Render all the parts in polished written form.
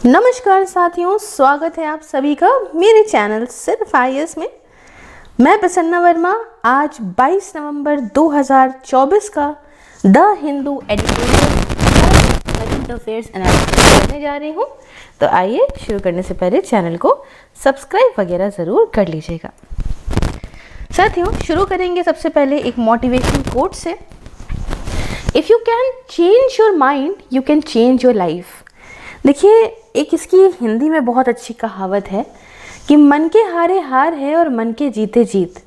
नमस्कार साथियों, स्वागत है आप सभी का मेरे चैनल सिर्फ IAS में। मैं प्रसन्ना वर्मा आज 22 नवंबर 2024 का the Hindu editorial current affairs analysis करने जा रही हूँ। तो आइए शुरू करने से पहले चैनल को सब्सक्राइब वगैरह ज़रूर कर लीजिएगा। साथियों, शुरू करेंगे सबसे पहले एक मोटिवेशन कोट से। If you can change your mind you can change your life. देखिए, एक इसकी हिंदी में बहुत अच्छी कहावत है कि मन के हारे हार है और मन के जीते जीत।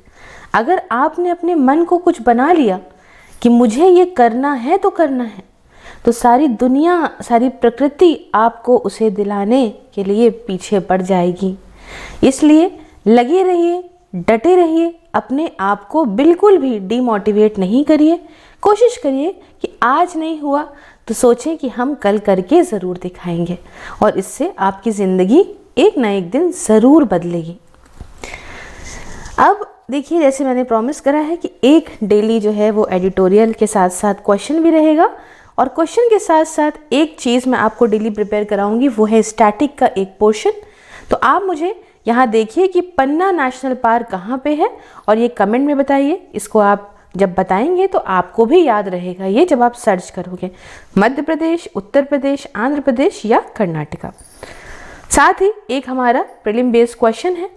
अगर आपने अपने मन को कुछ बना लिया कि मुझे ये करना है तो करना है, तो सारी दुनिया, सारी प्रकृति आपको उसे दिलाने के लिए पीछे पड़ जाएगी। इसलिए लगे रहिए, डटे रहिए, अपने आप को बिल्कुल भी डीमोटिवेट नहीं करिए। कोशिश करिए कि आज नहीं हुआ तो सोचें कि हम कल करके ज़रूर दिखाएंगे, और इससे आपकी ज़िंदगी एक ना एक दिन ज़रूर बदलेगी। अब देखिए, जैसे मैंने प्रॉमिस करा है कि एक डेली जो है वो एडिटोरियल के साथ साथ क्वेश्चन भी रहेगा, और क्वेश्चन के साथ साथ एक चीज़ मैं आपको डेली प्रिपेयर कराऊंगी, वो है स्टैटिक का एक पोर्शन। तो आप मुझे यहाँ देखिए कि पन्ना नेशनल पार्क कहाँ पे है, और ये कमेंट में बताइए। इसको आप जब बताएंगे तो आपको भी याद रहेगा ये, जब आप सर्च करोगे मध्य प्रदेश, उत्तर प्रदेश, आंध्र प्रदेश या कर्नाटका। साथ ही एक हमारा प्रीलिम बेस्ड क्वेश्चन है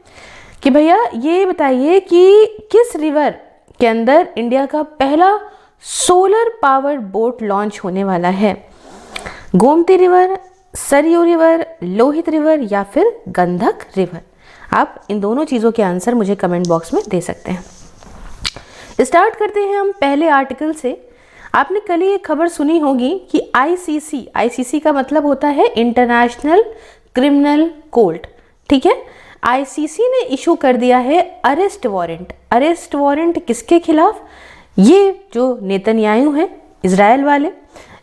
कि भैया ये बताइए कि किस रिवर के अंदर इंडिया का पहला सोलर पावर्ड बोट लॉन्च होने वाला है। Gomti river, Saryu river, Lohit river या फिर गंधक रिवर। आप इन दोनों चीज़ों के आंसर मुझे कमेंट बॉक्स में दे सकते हैं। स्टार्ट करते हैं हम पहले आर्टिकल से। आपने कल ही एक खबर सुनी होगी कि आईसीसी का मतलब होता है इंटरनेशनल क्रिमिनल कोर्ट, ठीक है। आईसीसी ने इशू कर दिया है अरेस्ट वारंट। अरेस्ट वारंट किसके खिलाफ? ये जो नेतन्याहू हैं, इजराइल वाले,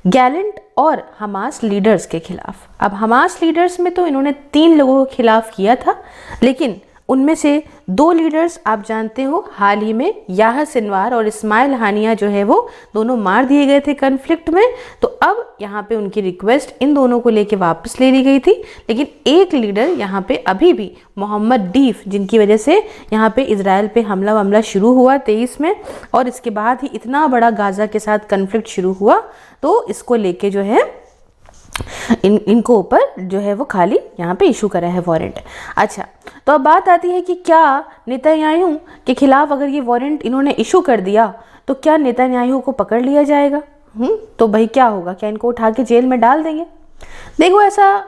गैलेंट और हमास लीडर्स के खिलाफ। अब हमास लीडर्स में तो इन्होंने 3 लोगों के खिलाफ किया था, लेकिन उनमें से 2 लीडर्स आप जानते हो हाल ही में याह्या सिनवार और इस्माइल हानिया जो है वो दोनों मार दिए गए थे कन्फ्लिक्ट में। तो अब यहाँ पे उनकी रिक्वेस्ट इन दोनों को लेके वापस ले ली गई थी, लेकिन एक लीडर यहाँ पे अभी भी मोहम्मद डीफ, जिनकी वजह से यहाँ पे इजराइल पे हमला शुरू हुआ 23 में, और इसके बाद ही इतना बड़ा गाजा के साथ कन्फ्लिक्ट शुरू हुआ, तो इसको लेके जो है इनको ऊपर जो है वो खाली यहाँ पे इशू करा है वारंट। अच्छा, तो अब बात आती है कि क्या नेतन्याहू के खिलाफ अगर ये वारंट इन्होंने इशू कर दिया तो क्या नेतन्याहू को पकड़ लिया जाएगा? तो भाई क्या होगा, क्या इनको उठा के जेल में डाल देंगे? देखो, ऐसा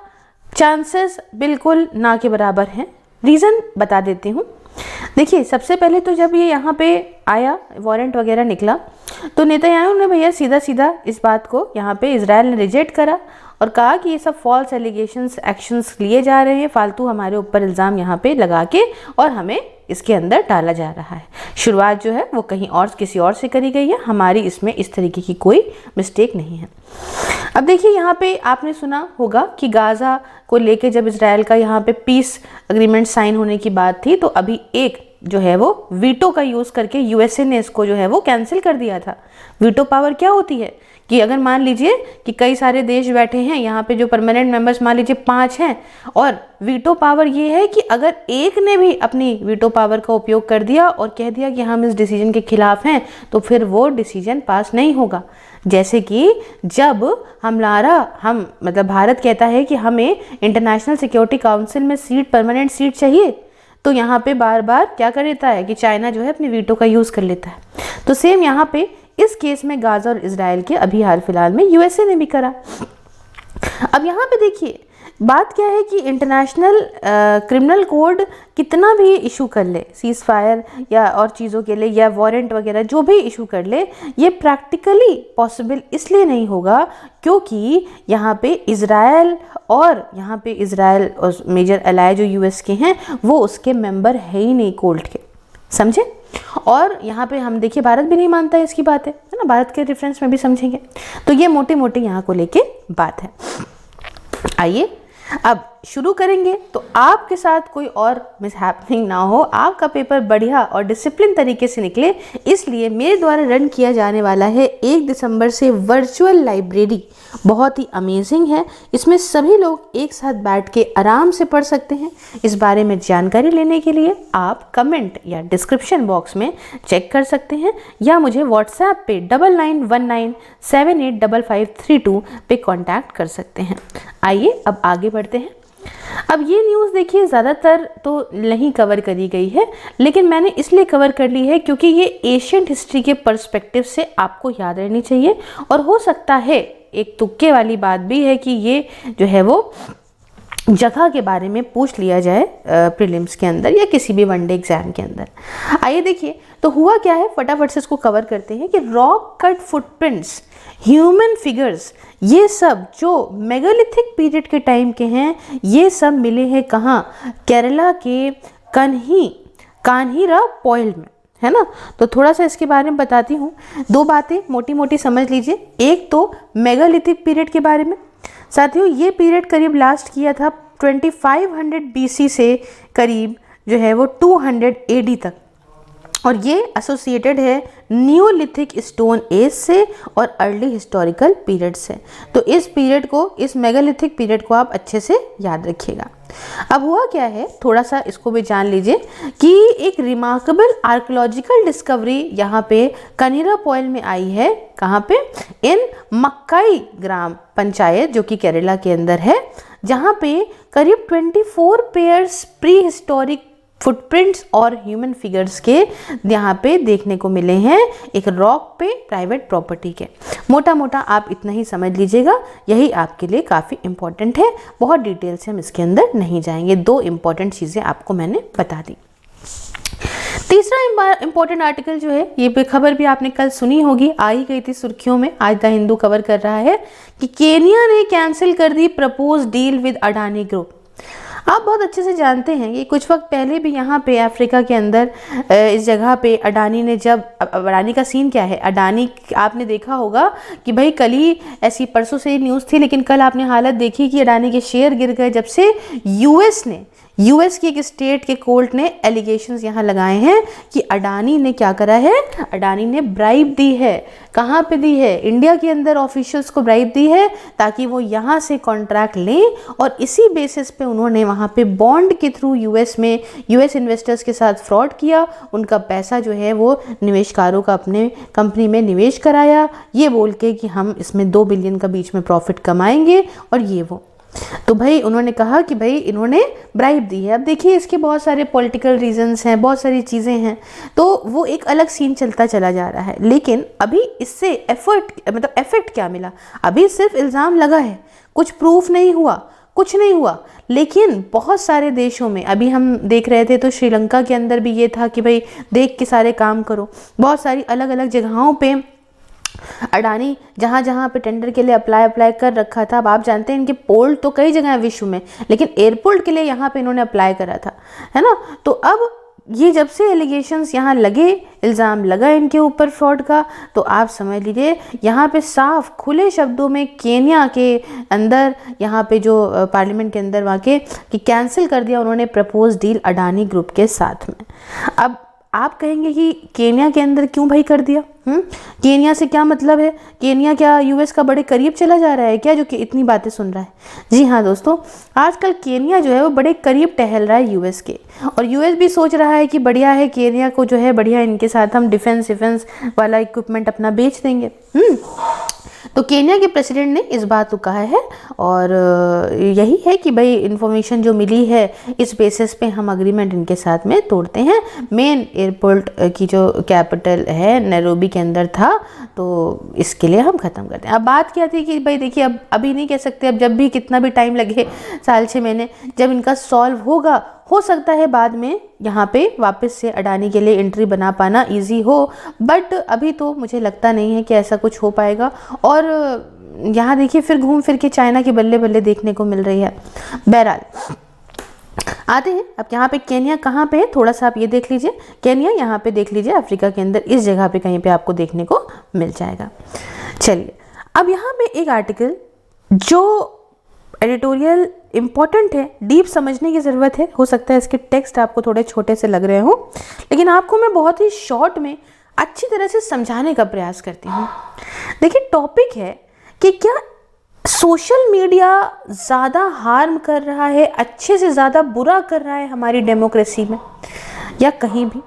चांसेस बिल्कुल ना के बराबर हैं। रीज़न बता देती हूँ। देखिए, सबसे पहले तो जब ये यहाँ पे आया, वारंट वगैरह निकला, तो नेतन्याहू ने भैया सीधा सीधा इस बात को यहाँ पे इजराइल ने रिजेक्ट करा और कहा कि ये सब फॉल्स एलिगेशंस, एक्शंस लिए जा रहे हैं, फालतू हमारे ऊपर इल्ज़ाम यहाँ पे लगा के और हमें इसके अंदर डाला जा रहा है। शुरुआत जो है वो कहीं और किसी और से करी गई है, हमारी इसमें इस तरीके की कोई मिस्टेक नहीं है। अब देखिए, यहाँ पे आपने सुना होगा कि गाज़ा को लेके जब इजराइल का यहाँ पे पीस अग्रीमेंट साइन होने की बात थी, तो अभी एक जो है वो वीटो का यूज़ करके यूएसए ने इसको जो है वो कैंसिल कर दिया था। वीटो पावर क्या होती है कि अगर मान लीजिए कि कई सारे देश बैठे हैं यहाँ पे, जो परमानेंट मेंबर्स मान लीजिए 5 हैं, और वीटो पावर ये है कि अगर एक ने भी अपनी वीटो पावर का उपयोग कर दिया और कह दिया कि हम इस डिसीजन के खिलाफ हैं, तो फिर वो डिसीजन पास नहीं होगा। जैसे कि जब हम मतलब भारत कहता है कि हमें इंटरनेशनल सिक्योरिटी काउंसिल में सीट, परमानेंट सीट चाहिए, तो यहाँ पे बार बार क्या कर देता है कि चाइना जो है अपनी वीटो का यूज़ कर लेता है। तो सेम यहाँ पे इस केस में गाज़ा और इजराइल के अभी हाल फिलहाल में यूएसए ने भी करा। अब यहाँ पे देखिए, बात क्या है कि इंटरनेशनल क्रिमिनल कोड कितना भी इशू कर ले, सीज फायर या और चीज़ों के लिए, या वारंट वगैरह जो भी इशू कर ले, ये प्रैक्टिकली पॉसिबल इसलिए नहीं होगा क्योंकि यहाँ पे इजराइल और मेजर एलाय जो यूएस के हैं, वो उसके मेंबर है ही नहीं कोर्ट के, समझे। और यहाँ पे हम देखिए, भारत भी नहीं मानता है इसकी बात है ना, भारत के रेफरेंस में भी समझेंगे। तो ये मोटे मोटे यहाँ को लेके बात है। आइए अब शुरू करेंगे तो आपके साथ कोई और मिसहैपनिंग ना हो, आपका पेपर बढ़िया और डिसिप्लिन तरीके से निकले, इसलिए मेरे द्वारा रन किया जाने वाला है 1 दिसंबर से वर्चुअल लाइब्रेरी। बहुत ही अमेजिंग है, इसमें सभी लोग एक साथ बैठ के आराम से पढ़ सकते हैं। इस बारे में जानकारी लेने के लिए आप कमेंट या डिस्क्रिप्शन बॉक्स में चेक कर सकते हैं या मुझे व्हाट्सएप पे 9919785532 पे कांटेक्ट कर सकते हैं। आइए अब आगे बढ़ते हैं। अब ये न्यूज़ देखिए ज़्यादातर तो नहीं कवर करी गई है, लेकिन मैंने इसलिए कवर कर ली है क्योंकि ये एशियंट हिस्ट्री के पर्सपेक्टिव से आपको याद रहनी चाहिए, और हो सकता है एक तुक्के वाली बात भी है कि ये जो है वो जगह के बारे में पूछ लिया जाए प्रीलिम्स के अंदर या किसी भी वनडे एग्जाम के अंदर। आइए देखिए तो हुआ क्या है, फटाफट से इसको कवर करते हैं कि rock cut footprints, human figures, ये सब जो मेगालिथिक पीरियड के टाइम के हैं, ये सब मिले हैं कहाँ? केरला के कान्हीरापॉयल में, है ना। तो थोड़ा सा इसके बारे में बताती हूँ, 2 बातें मोटी मोटी समझ लीजिए। एक तो मेगालिथिक पीरियड के बारे में, साथियों ये पीरियड करीब लास्ट किया था 2500 BC से करीब जो है वो 200 AD तक, और ये एसोसिएटेड है न्यूलिथिक स्टोन एज से और अर्ली हिस्टोरिकल पीरियड से। तो इस पीरियड को, इस मेगालिथिक पीरियड को आप अच्छे से याद रखिएगा। अब हुआ क्या है, थोड़ा सा इसको भी जान लीजिए कि एक रिमार्केबल आर्कियोलॉजिकल डिस्कवरी यहाँ पे कान्हीरापॉयल में आई है। कहाँ पे? इन मक्काई ग्राम पंचायत जो कि केरला के अंदर है, जहाँ पे करीब 24 पेयर्स प्री हिस्टोरिक फुटप्रिंट्स और ह्यूमन फिगर्स के यहाँ पे देखने को मिले हैं, एक रॉक पे प्राइवेट प्रॉपर्टी के। मोटा मोटा आप इतना ही समझ लीजिएगा, यही आपके लिए काफ़ी इंपॉर्टेंट है। बहुत डिटेल से हम इसके अंदर नहीं जाएंगे, 2 इंपॉर्टेंट चीज़ें आपको मैंने बता दी। तीसरा इंपॉर्टेंट आर्टिकल जो है, ये खबर भी आपने कल सुनी होगी, आई गई थी सुर्खियों में, आज द हिंदू कवर कर रहा है कि केनिया ने कैंसिल कर दी propose deal with Adani group. आप बहुत अच्छे से जानते हैं कि कुछ वक्त पहले भी यहाँ पे अफ्रीका के अंदर इस जगह पे अडानी ने, जब अडानी का सीन क्या है, अडानी आपने देखा होगा कि भाई कल ही ऐसी, परसों से न्यूज़ थी लेकिन कल आपने हालत देखी कि अडानी के शेयर गिर गए जब से यूएस की एक स्टेट के कोर्ट ने एलिगेशंस यहाँ लगाए हैं कि अडानी ने क्या करा है, अडानी ने ब्राइब दी है। कहाँ पे दी है? इंडिया के अंदर ऑफिशियल्स को ब्राइब दी है ताकि वो यहाँ से कॉन्ट्रैक्ट लें, और इसी बेसिस पे उन्होंने वहाँ पे बॉन्ड के थ्रू यूएस इन्वेस्टर्स के साथ फ्रॉड किया, उनका पैसा जो है वो निवेशकारों का अपने कंपनी में निवेश कराया, ये बोल के कि हम इसमें 2 बिलियन का बीच में प्रॉफिट कमाएंगे और ये वो। तो भाई उन्होंने कहा कि भाई इन्होंने ब्राइब दी है। अब देखिए इसके बहुत सारे पॉलिटिकल रीजंस हैं, बहुत सारी चीज़ें हैं, तो वो एक अलग सीन चलता चला जा रहा है। लेकिन अभी इससे इफेक्ट क्या मिला? अभी सिर्फ इल्ज़ाम लगा है, कुछ प्रूफ नहीं हुआ, कुछ नहीं हुआ। लेकिन बहुत सारे देशों में, अभी हम देख रहे थे तो श्रीलंका के अंदर भी ये था कि भाई देख के सारे काम करो। बहुत सारी अलग अलग जगहों पे अडानी जहाँ पे टेंडर के लिए अप्लाई कर रखा था। अब आप जानते हैं इनके पोर्ट तो कई जगह है विश्व में, लेकिन एयरपोर्ट के लिए यहाँ पे इन्होंने अप्लाई करा था, है ना। तो अब ये जब से एलिगेशंस यहाँ लगे, इल्ज़ाम लगा इनके ऊपर फ्रॉड का, तो आप समझ लीजिए यहाँ पे साफ खुले शब्दों में केन्या के अंदर, यहाँ पे जो पार्लियामेंट के अंदर वहाँ के, कि कैंसिल कर दिया उन्होंने प्रपोज डील अडानी ग्रुप के साथ में। अब आप कहेंगे कि केन्या के अंदर क्यों भाई कर दिया? केन्या से क्या मतलब है? केन्या क्या यूएस का बड़े करीब चला जा रहा है क्या, जो कि इतनी बातें सुन रहा है? जी हाँ दोस्तों, आजकल केन्या जो है वो बड़े करीब टहल रहा है यूएस के, और यूएस भी सोच रहा है कि बढ़िया है केन्या को जो है बढ़िया, इनके साथ हम डिफेंस वाला इक्विपमेंट अपना बेच देंगे। तो केन्या के प्रेसिडेंट ने इस बात को कहा है, और यही है कि भाई इन्फॉर्मेशन जो मिली है इस बेसिस पे हम अग्रीमेंट इनके साथ में तोड़ते हैं। मेन एयरपोर्ट की जो कैपिटल है नैरोबी के अंदर था, तो इसके लिए हम ख़त्म करते हैं। अब बात क्या थी कि भाई देखिए, अब अभी नहीं कह सकते, अब जब भी कितना भी टाइम लगे, साल 6 महीने, जब इनका सॉल्व होगा, हो सकता है बाद में यहाँ पे वापस से अडानी के लिए एंट्री बना पाना इजी हो, बट अभी तो मुझे लगता नहीं है कि ऐसा कुछ हो पाएगा। और यहाँ देखिए फिर घूम फिर के चाइना की बल्ले बल्ले देखने को मिल रही है। बहरहाल आते हैं अब यहाँ पे केन्या कहाँ पे है, थोड़ा सा आप ये देख लीजिए। केन्या यहाँ पे देख लीजिए, अफ्रीका के अंदर इस जगह पे कहीं पे आपको देखने को मिल जाएगा। चलिए अब यहाँ पे एक आर्टिकल जो एडिटोरियल इम्पॉर्टेंट है, डीप समझने की ज़रूरत है। हो सकता है इसके टेक्स्ट आपको थोड़े छोटे से लग रहे हो, लेकिन आपको मैं बहुत ही शॉर्ट में अच्छी तरह से समझाने का प्रयास करती हूँ। देखिए, टॉपिक है कि क्या सोशल मीडिया ज़्यादा हार्म कर रहा है, अच्छे से ज़्यादा बुरा कर रहा है हमारी डेमोक्रेसी में, या कहीं भी।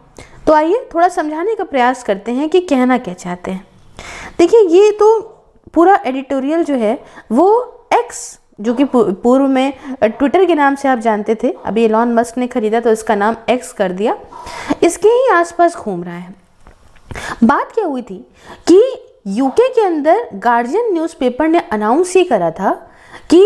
तो आइए थोड़ा समझाने का प्रयास करते हैं कि कहना क्या चाहते हैं। देखिए, ये तो पूरा एडिटोरियल जो है वो एक्स, जो कि पूर्व में ट्विटर के नाम से आप जानते थे, अभी एलॉन मस्क ने खरीदा तो इसका नाम एक्स कर दिया, इसके ही आसपास घूम रहा है। बात क्या हुई थी कि यूके के अंदर गार्जियन न्यूज़पेपर ने अनाउंस ये करा था कि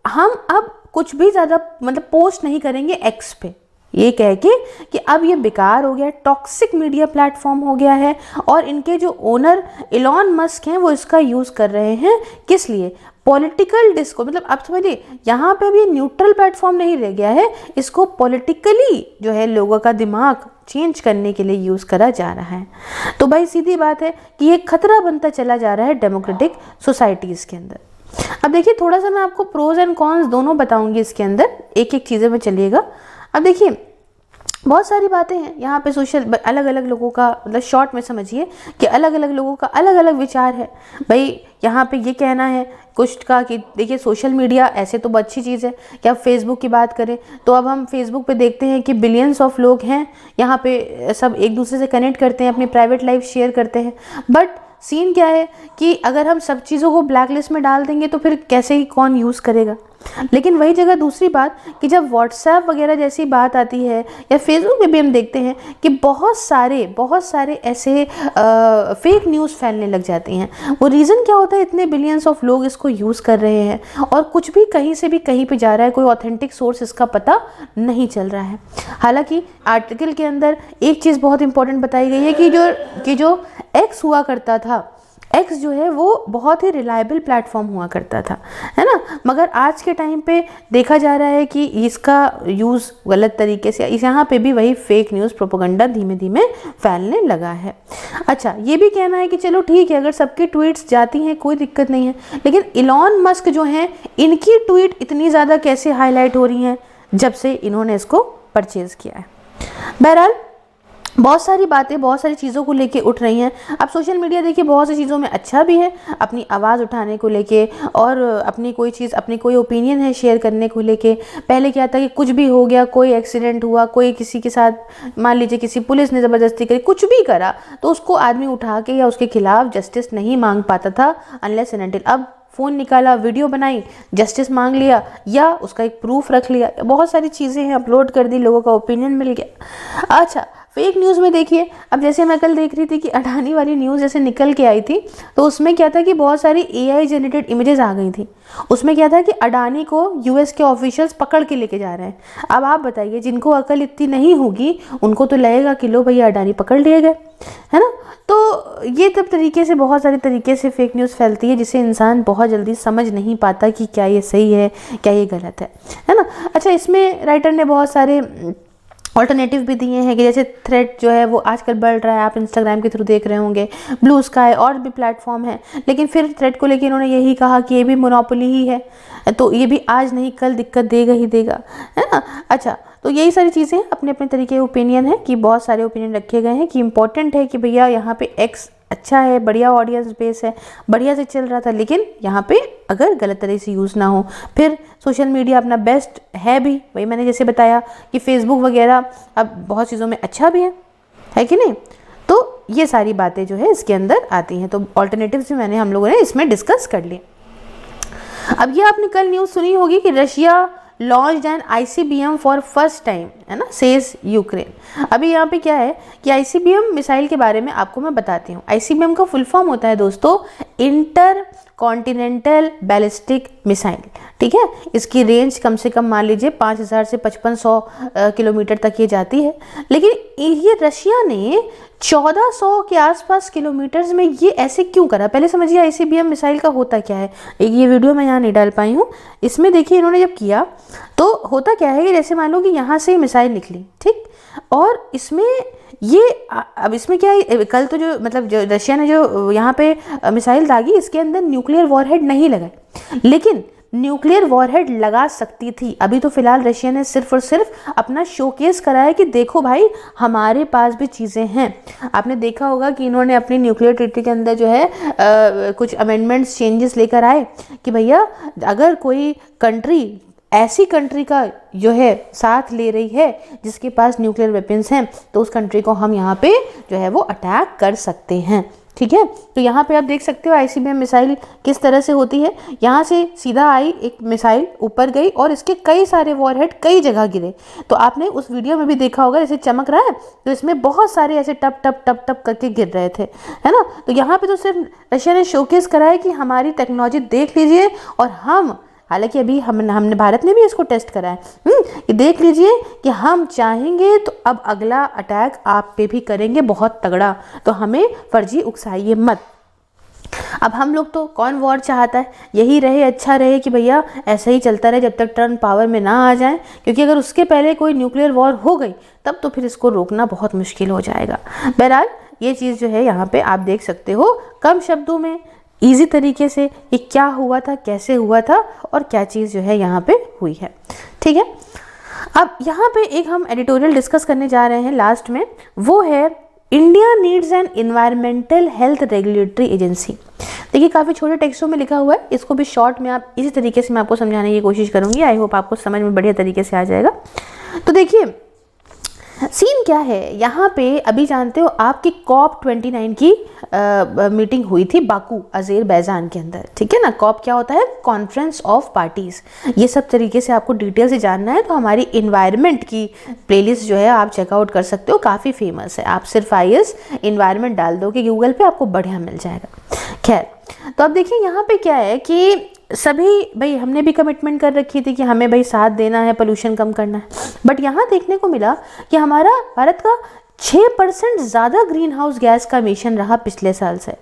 हम अब कुछ भी ज़्यादा मतलब पोस्ट नहीं करेंगे एक्स पे, ये कह के कि अब ये बेकार हो गया, टॉक्सिक मीडिया प्लेटफॉर्म हो गया है, और इनके जो ओनर एलॉन मस्क हैं वो इसका यूज़ कर रहे हैं। किस लिए? पॉलिटिकल डिस्को, मतलब आप समझिए यहाँ पे अब ये न्यूट्रल प्लेटफॉर्म नहीं रह गया है, इसको पॉलिटिकली जो है लोगों का दिमाग चेंज करने के लिए यूज़ करा जा रहा है। तो भाई सीधी बात है कि ये खतरा बनता चला जा रहा है डेमोक्रेटिक सोसाइटीज़ के अंदर। अब देखिए, थोड़ा सा मैं आपको प्रोज एंड कॉन्स दोनों बताऊंगी इसके अंदर, एक एक चीज़ें में चलिएगा। अब देखिए, बहुत सारी बातें हैं यहाँ पे, सोशल अलग अलग लोगों का, मतलब शॉर्ट में समझिए कि अलग अलग लोगों का अलग अलग विचार है। भाई यहाँ पे ये कहना है कुछ का कि देखिए सोशल मीडिया ऐसे तो अच्छी चीज़ है, कि अब फेसबुक की बात करें तो अब हम फेसबुक पे देखते हैं कि बिलियंस ऑफ लोग हैं यहाँ पे, सब एक दूसरे से कनेक्ट करते हैं, अपनी प्राइवेट लाइफ शेयर करते हैं। बट सीन क्या है कि अगर हम सब चीज़ों को ब्लैक लिस्ट में डाल देंगे तो फिर कैसे ही कौन यूज़ करेगा। लेकिन वही जगह दूसरी बात कि जब व्हाट्सएप वगैरह जैसी बात आती है या फेसबुक पे भी हम देखते हैं कि बहुत सारे ऐसे फेक न्यूज़ फैलने लग जाती हैं। वो रीज़न क्या होता है? इतने बिलियंस ऑफ लोग इसको यूज़ कर रहे हैं और कुछ भी कहीं से भी कहीं पे जा रहा है, कोई ऑथेंटिक सोर्स इसका पता नहीं चल रहा है। हालांकि आर्टिकल के अंदर एक चीज़ बहुत इंपॉर्टेंट बताई गई है कि जो एक्स हुआ करता था, एक्स जो है वो बहुत ही रिलायबल प्लेटफॉर्म हुआ करता था, है ना। मगर आज के टाइम पे देखा जा रहा है कि इसका यूज़ गलत तरीके से, यहाँ पे भी वही फेक न्यूज़ प्रोपेगेंडा धीमे धीमे फैलने लगा है। अच्छा, ये भी कहना है कि चलो ठीक है, अगर सबकी ट्वीट्स जाती हैं कोई दिक्कत नहीं है, लेकिन इलॉन मस्क जो हैं इनकी ट्वीट इतनी ज़्यादा कैसे हाईलाइट हो रही हैं जब से इन्होंने इसको परचेज़ किया है। बहरहाल बहुत सारी बातें, बहुत सारी चीज़ों को लेके उठ रही हैं। अब सोशल मीडिया देखिए बहुत सी चीज़ों में अच्छा भी है, अपनी आवाज़ उठाने को लेके, और अपनी कोई चीज़, अपनी कोई ओपिनियन है शेयर करने को लेके। पहले क्या था कि कुछ भी हो गया, कोई एक्सीडेंट हुआ, कोई किसी के साथ मान लीजिए किसी पुलिस ने ज़बरदस्ती करी, कुछ भी करा तो उसको आदमी उठा के या उसके खिलाफ जस्टिस नहीं मांग पाता था अनलेस एंड अनटिल। अब फ़ोन निकाला, वीडियो बनाई, जस्टिस मांग लिया या उसका एक प्रूफ रख लिया, बहुत सारी चीज़ें हैं, अपलोड कर दी, लोगों का ओपिनियन मिल गया। अच्छा, फेक न्यूज़ में देखिए, अब जैसे मैं कल देख रही थी कि अडानी वाली न्यूज़ जैसे निकल के आई थी, तो उसमें क्या था कि बहुत सारी AI जनरेटेड इमेजेस आ गई थी। उसमें क्या था कि अडानी को US के ऑफिशियल्स पकड़ के लेके जा रहे हैं। अब आप बताइए, जिनको अकल इतनी नहीं होगी उनको तो लगेगा कि लो भैया अडानी पकड़ लिए गए, है ना। तो ये तब तरीके से, बहुत सारे तरीके से फेक न्यूज़ फैलती है जिसे इंसान बहुत जल्दी समझ नहीं पाता कि क्या ये सही है, क्या ये गलत है ना। अच्छा, इसमें राइटर ने बहुत सारे ऑल्टरनेटिव भी दिए हैं कि जैसे थ्रेड जो है वो आजकल बढ़ रहा है, आप इंस्टाग्राम के थ्रू देख रहे होंगे, ब्लू स्काई और भी प्लेटफॉर्म है, लेकिन फिर थ्रेड को लेकर इन्होंने यही कहा कि ये भी मोनोपोली ही है, तो ये भी आज नहीं कल दिक्कत देगा ही देगा, है ना। अच्छा, तो यही सारी चीज़ें अपने अपने तरीके ओपिनियन है कि बहुत सारे ओपिनियन रखे गए हैं कि इंपॉर्टेंट है कि भैया यहाँ पे एक्स अच्छा है, बढ़िया ऑडियंस बेस है, बढ़िया से चल रहा था, लेकिन यहाँ पे अगर गलत तरह से यूज़ ना हो। फिर सोशल मीडिया अपना बेस्ट है भी, वही मैंने जैसे बताया कि फेसबुक वगैरह अब बहुत चीज़ों में अच्छा भी है कि नहीं। तो ये सारी बातें जो है इसके अंदर आती हैं, तो ऑल्टरनेटिव्स भी हम लोगों ने इसमें डिस्कस कर लिए। अब ये आपने कल न्यूज़ सुनी होगी कि Russia launched N ICBM for first time, है ना, सेज यूक्रेन। अभी यहाँ पे क्या है कि ICBM मिसाइल के बारे में आपको मैं बताती हूँ। ICBM का फुल फॉर्म होता है दोस्तों इंटर कॉन्टिनेंटल बैलिस्टिक मिसाइल, ठीक है। इसकी रेंज कम से कम मान लीजिए 5000 से 5500 किलोमीटर तक ये जाती है, लेकिन ये रशिया ने 1400 के आसपास किलोमीटर्स में ये ऐसे क्यों करा? पहले समझिए ICBM मिसाइल का होता क्या है। एक ये वीडियो मैं यहाँ नहीं डाल पाई हूँ, इसमें देखिए इन्होंने जब किया तो होता क्या है कि जैसे मान लो कि यहाँ से मिसाइल निकली, ठीक, और इसमें ये अब इसमें क्या है, कल तो जो मतलब जो रशिया ने जो यहाँ पे मिसाइल दागी, इसके अंदर न्यूक्लियर वॉरहेड नहीं लगा, लेकिन न्यूक्लियर वॉरहेड लगा सकती थी। अभी तो फिलहाल रशिया ने सिर्फ और सिर्फ अपना शोकेस करा है कि देखो भाई हमारे पास भी चीज़ें हैं। आपने देखा होगा कि इन्होंने अपनी न्यूक्लियर ट्रीटी के अंदर जो है कुछ अमेंडमेंट्स चेंजेस लेकर आए कि भैया अगर कोई कंट्री ऐसी कंट्री का जो है साथ ले रही है जिसके पास न्यूक्लियर वेपन्स हैं तो उस कंट्री को हम यहाँ पे जो है वो अटैक कर सकते हैं। ठीक है, तो यहाँ पे आप देख सकते हो आईसीबीएम मिसाइल किस तरह से होती है। यहाँ से सीधा आई एक मिसाइल, ऊपर गई और इसके कई सारे वॉरहेड कई जगह गिरे। तो आपने उस वीडियो में भी देखा होगा, जैसे चमक रहा है तो इसमें बहुत सारे ऐसे टप टप टप टप करके गिर रहे थे, है ना। तो यहाँ पे तो सिर्फ रशिया ने शोकेस करा है कि हमारी टेक्नोलॉजी देख लीजिए, और हम हालांकि अभी हमने भारत ने भी इसको टेस्ट करा है कि देख लीजिए कि हम चाहेंगे तो अब अगला अटैक आप पे भी करेंगे बहुत तगड़ा, तो हमें फर्जी उकसाइए मत। अब हम लोग तो कौन वॉर चाहता है, यही रहे, अच्छा रहे कि भैया ऐसा ही चलता रहे जब तक ट्रम्प पावर में ना आ जाए, क्योंकि अगर उसके पहले कोई न्यूक्लियर वॉर हो गई तब तो फिर इसको रोकना बहुत मुश्किल हो जाएगा। बहरहाल ये चीज़ जो है यहाँ पे आप देख सकते हो कम शब्दों में इजी तरीके से ये क्या हुआ था, कैसे हुआ था और क्या चीज़ जो है यहाँ पे हुई है। ठीक है, अब यहाँ पे एक हम एडिटोरियल डिस्कस करने जा रहे हैं लास्ट में, वो है India needs an environmental health regulatory agency. देखिए काफ़ी छोटे टेक्स्टों में लिखा हुआ है, इसको भी शॉर्ट में आप इसी तरीके से मैं आपको समझाने की कोशिश करूँगी। आई होप आपको समझ में बढ़िया तरीके से आ जाएगा। तो देखिए सीन क्या है यहाँ पे, अभी जानते हो आपकी COP29 की मीटिंग हुई थी बाकू अज़रबैजान के अंदर। ठीक है ना, COP क्या होता है, कॉन्फ्रेंस ऑफ पार्टीज़। ये सब तरीके से आपको डिटेल से जानना है तो हमारी इन्वायरमेंट की प्लेलिस्ट जो है आप चेकआउट कर सकते हो, काफ़ी फेमस है। आप सिर्फ IS इन्वायरमेंट डाल दोगे गूगल पे, आपको बढ़िया मिल जाएगा। खैर, तो अब देखिए यहाँ पे क्या है कि सभी भाई हमने भी कमिटमेंट कर रखी थी कि हमें भाई साथ देना है, पोल्यूशन कम करना है, बट यहाँ देखने को मिला कि हमारा भारत का 6% ज़्यादा ग्रीन हाउस गैस का एमिशन रहा पिछले साल से।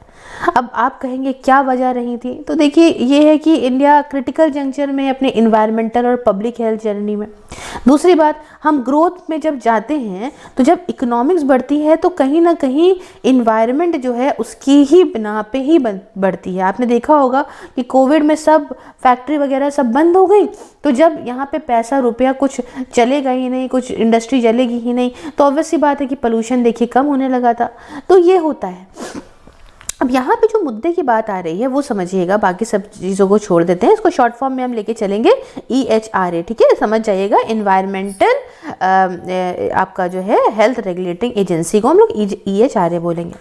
अब आप कहेंगे क्या वजह रही थी, तो देखिए ये है कि इंडिया क्रिटिकल जंक्चर में अपने इन्वायरमेंटल और पब्लिक हेल्थ जर्नी में। दूसरी बात, हम ग्रोथ में जब जाते हैं तो जब इकोनॉमिक्स बढ़ती है तो कहीं ना कहीं इन्वायरमेंट जो है उसकी ही बिना पे ही बढ़ती है। आपने देखा होगा कि कोविड में सब फैक्ट्री वगैरह सब बंद हो गई, तो जब यहाँ पे पैसा रुपया कुछ चलेगा ही नहीं, कुछ इंडस्ट्री चलेगी ही नहीं, तो ऑब्वियस सी बात है कि पोल्यूशन देखिए कम होने लगा था। तो ये होता है। अब यहाँ पे जो मुद्दे की बात आ रही है वो समझिएगा, बाकी सब चीज़ों को छोड़ देते हैं, इसको शॉर्ट फॉर्म में हम लेके चलेंगे EHRA। ठीक है, समझ जाइएगा, इन्वायरमेंटल आपका जो है हेल्थ रेगुलेटिंग एजेंसी को हम लोग EHRA बोलेंगे।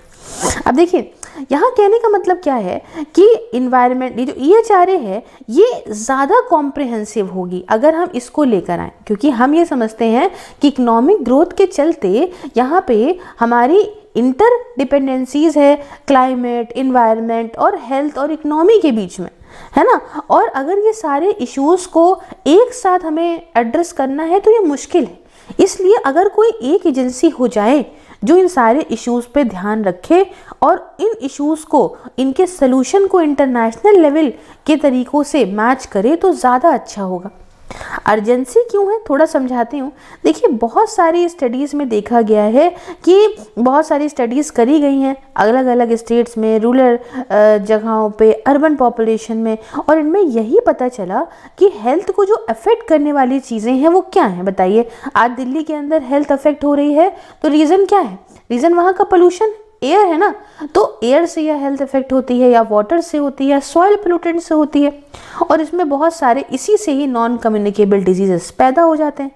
अब देखिए यहाँ कहने का मतलब क्या है कि इन्वायरमेंट, ये जो EHRA है ये ज़्यादा कॉम्प्रिहेंसिव होगी अगर हम इसको लेकर आएँ, क्योंकि हम ये समझते हैं कि इकोनॉमिक ग्रोथ के चलते यहाँ पे हमारी इंटर डिपेंडेंसीज है क्लाइमेट, इन्वायरमेंट और हेल्थ और इकोनॉमी के बीच में, है ना। और अगर ये सारे इश्यूज़ को एक साथ हमें एड्रेस करना है तो ये मुश्किल है। इसलिए अगर कोई एक एजेंसी हो जाए जो इन सारे इश्यूज़ पे ध्यान रखे और इन इश्यूज़ को, इनके सलूशन को इंटरनेशनल लेवल के तरीक़ों से मैच करे तो ज़्यादा अच्छा होगा। अर्जेंसी क्यों है, थोड़ा समझाती हूँ। देखिए बहुत सारी स्टडीज़ में देखा गया है कि बहुत सारी स्टडीज़ करी गई हैं अलग अलग स्टेट्स में, रूरल जगहों पे, अर्बन पॉपुलेशन में, और इनमें यही पता चला कि हेल्थ को जो अफेक्ट करने वाली चीज़ें हैं वो क्या हैं। बताइए, आज दिल्ली के अंदर हेल्थ अफेक्ट हो रही है तो रीज़न क्या है? रीज़न वहाँ का पोल्यूशन, एयर है ना। तो एयर से या हेल्थ इफेक्ट होती है, या वाटर से होती है, या सॉइल पोल्यूटेंट से होती है, और इसमें बहुत सारे इसी से ही नॉन कम्युनिकेबल डिजीजेस पैदा हो जाते हैं,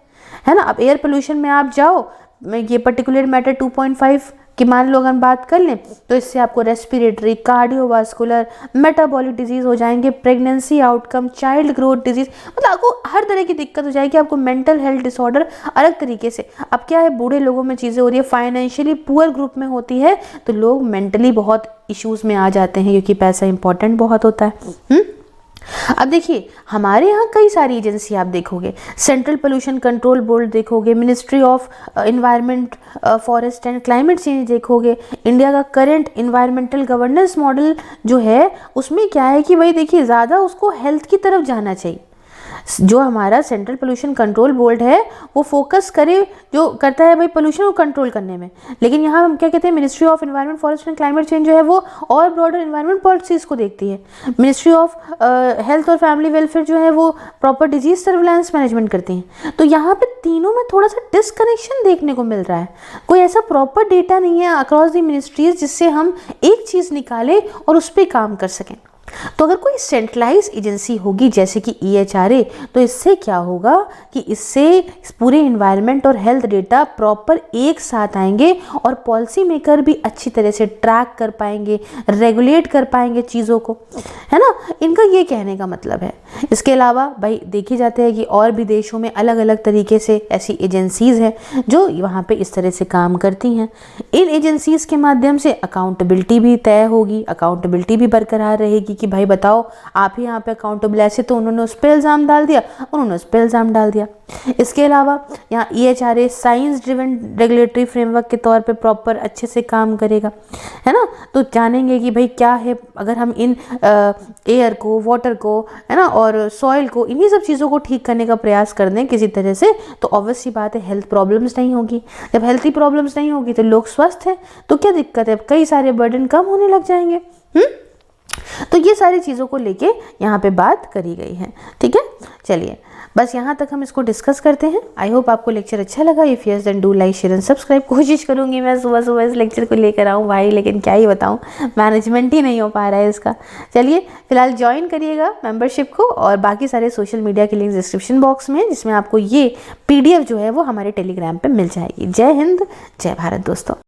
है ना। अब एयर पोल्यूशन में आप जाओ, ये पर्टिकुलर मैटर 2.5 की मान लो अगर हम बात कर लें तो इससे आपको रेस्पिरेटरी, कार्डियोवास्कुलर, मेटाबॉलिक डिजीज़ हो जाएंगे, pregnancy outcome, child growth disease, मतलब आपको हर तरह की दिक्कत हो जाएगी, आपको मेंटल हेल्थ डिसऑर्डर अलग तरीके से। अब क्या है, बूढ़े लोगों में चीज़ें हो रही है, फाइनेंशियली पुअर ग्रुप में होती है तो लोग मेंटली बहुत इश्यूज़ में आ जाते हैं क्योंकि पैसा इंपॉर्टेंट बहुत होता है। अब देखिए हमारे यहाँ कई सारी एजेंसी आप देखोगे, सेंट्रल पोल्यूशन कंट्रोल बोर्ड देखोगे, ministry of environment, forest and climate change देखोगे। इंडिया का करंट इन्वायरमेंटल गवर्नेंस मॉडल जो है उसमें क्या है कि भाई देखिए ज़्यादा उसको हेल्थ की तरफ जाना चाहिए, जो हमारा सेंट्रल पोल्यूशन कंट्रोल बोर्ड है वो फोकस करे, जो करता है भाई पोल्यूशन को कंट्रोल करने में, लेकिन यहाँ हम क्या कहते हैं, ministry of environment forest and climate change जो है वो और ब्रॉडर एनवायरनमेंट पॉलिसीज को देखती है। मिनिस्ट्री ऑफ हेल्थ और फैमिली वेलफेयर जो है वो प्रॉपर डिजीज सर्विलांस मैनेजमेंट करती हैं। तो यहाँ पे तीनों में थोड़ा सा डिसकनेक्शन देखने को मिल रहा है, कोई ऐसा प्रॉपर डेटा नहीं है अक्रॉस द मिनिस्ट्रीज जिससे हम एक चीज़ निकालें और उस पर काम कर सकें। तो अगर कोई सेंट्रलाइज एजेंसी होगी जैसे कि EHRA, तो इससे क्या होगा कि इससे पूरे इन्वायरमेंट और हेल्थ डेटा प्रॉपर एक साथ आएंगे और पॉलिसी मेकर भी अच्छी तरह से ट्रैक कर पाएंगे, रेगुलेट कर पाएंगे चीज़ों को, है ना। इनका ये कहने का मतलब है। इसके अलावा भाई देखे जाते हैं कि और भी देशों में अलग अलग तरीके से ऐसी एजेंसीज़ हैं जो वहाँ पे इस तरह से काम करती हैं। इन एजेंसीज़ के माध्यम से अकाउंटेबिलिटी भी तय होगी, अकाउंटेबिलिटी भी बरकरार रहेगी कि भाई बताओ आप ही यहाँ पे अकाउंटेबल, ऐसे तो उन्होंने उस पर इल्ज़ाम डाल दिया, उन्होंने उस पर इल्ज़ाम डाल दिया। इसके अलावा यहाँ EHRA science driven regulatory framework के तौर पे प्रॉपर अच्छे से काम करेगा, है ना। तो जानेंगे कि भाई क्या है, अगर हम इन एयर को, वाटर को, है ना, और सॉइल को, इन्हीं सब चीज़ों को ठीक करने का प्रयास कर दें किसी तरह से, तो ऑब्वियस सी बात है हेल्थ प्रॉब्लम्स नहीं होगी। जब हेल्थी प्रॉब्लम्स नहीं होगी तो लोग स्वस्थ हैं, तो क्या दिक्कत है, कई सारे बर्डन कम होने लग जाएंगे। तो ये सारी चीज़ों को लेके यहाँ पे बात करी गई है, ठीक है। चलिए बस यहाँ तक हम इसको डिस्कस करते हैं। आई होप आपको लेक्चर अच्छा लगा। If yes then do like share and subscribe. कोशिश करूँगी मैं सुबह सुबह इस लेक्चर को लेकर आऊँ भाई, लेकिन क्या ही बताऊँ, मैनेजमेंट ही नहीं हो पा रहा है इसका। चलिए फिलहाल ज्वाइन करिएगा मेंबरशिप को, और बाकी सारे सोशल मीडिया के लिंक डिस्क्रिप्शन बॉक्स में, जिसमें आपको ये PDF जो है वो हमारे टेलीग्राम पर मिल जाएगी। जय हिंद, जय भारत दोस्तों।